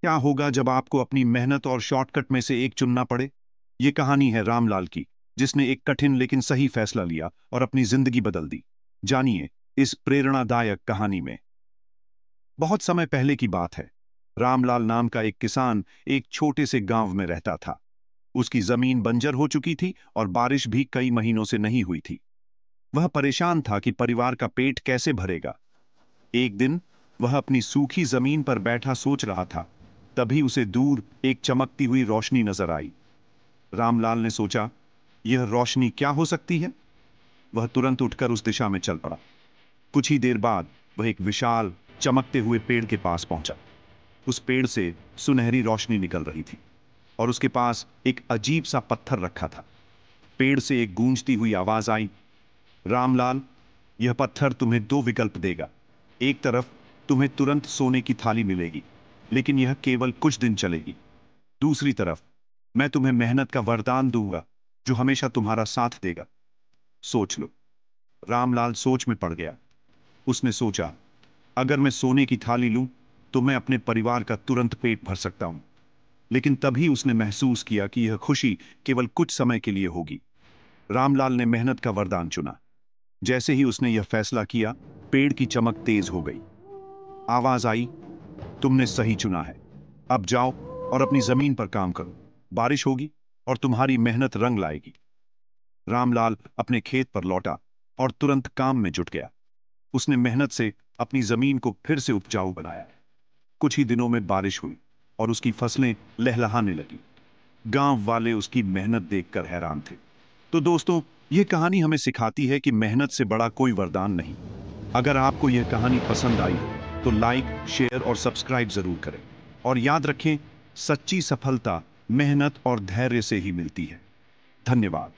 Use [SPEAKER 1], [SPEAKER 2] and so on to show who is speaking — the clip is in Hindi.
[SPEAKER 1] क्या होगा जब आपको अपनी मेहनत और शॉर्टकट में से एक चुनना पड़े? ये कहानी है रामलाल की, जिसने एक कठिन लेकिन सही फैसला लिया और अपनी जिंदगी बदल दी। जानिए इस प्रेरणादायक कहानी में। बहुत समय पहले की बात है। रामलाल नाम का एक किसान एक छोटे से गांव में रहता था। उसकी जमीन बंजर हो चुकी थी और बारिश भी कई महीनों से नहीं हुई थी। वह परेशान था कि परिवार का पेट कैसे भरेगा। एक दिन वह अपनी सूखी जमीन पर बैठा सोच रहा था। तभी उसे दूर एक चमकती हुई रोशनी नजर आई। रामलाल ने सोचा, यह रोशनी क्या हो सकती है? वह तुरंत उठकर उस दिशा में चल पड़ा। कुछ ही देर बाद वह एक विशाल चमकते हुए पेड़ के पास पहुंचा। उस पेड़ से सुनहरी रोशनी निकल रही थी और उसके पास एक अजीब सा पत्थर रखा था। पेड़ से एक गूंजती हुई आवाज आई, रामलाल, यह पत्थर तुम्हें दो विकल्प देगा। एक तरफ तुम्हें तुरंत सोने की थाली मिलेगी, लेकिन यह केवल कुछ दिन चलेगी। दूसरी तरफ मैं तुम्हें मेहनत का वरदान दूंगा, जो हमेशा तुम्हारा साथ देगा। सोच लो। रामलाल सोच में पड़ गया। उसने सोचा, अगर मैं सोने की थाली लूं तो मैं अपने परिवार का तुरंत पेट भर सकता हूं। लेकिन तभी उसने महसूस किया कि यह खुशी केवल कुछ समय के लिए होगी। रामलाल ने मेहनत का वरदान चुना। जैसे ही उसने यह फैसला किया, पेड़ की चमक तेज हो गई। आवाज आई, तुमने सही चुना है। अब जाओ और अपनी जमीन पर काम करो। बारिश होगी और तुम्हारी मेहनत रंग लाएगी। रामलाल अपने खेत पर लौटा और तुरंत काम में जुट गया। उसने मेहनत से अपनी जमीन को फिर से उपजाऊ बनाया। कुछ ही दिनों में बारिश हुई और उसकी फसलें लहलहाने लगी। गांव वाले उसकी मेहनत देखकर हैरान थे। तो दोस्तों, यह कहानी हमें सिखाती है कि मेहनत से बड़ा कोई वरदान नहीं। अगर आपको यह कहानी पसंद आई हो तो लाइक, शेयर और सब्सक्राइब जरूर करें। और याद रखें, सच्ची सफलता मेहनत और धैर्य से ही मिलती है। धन्यवाद।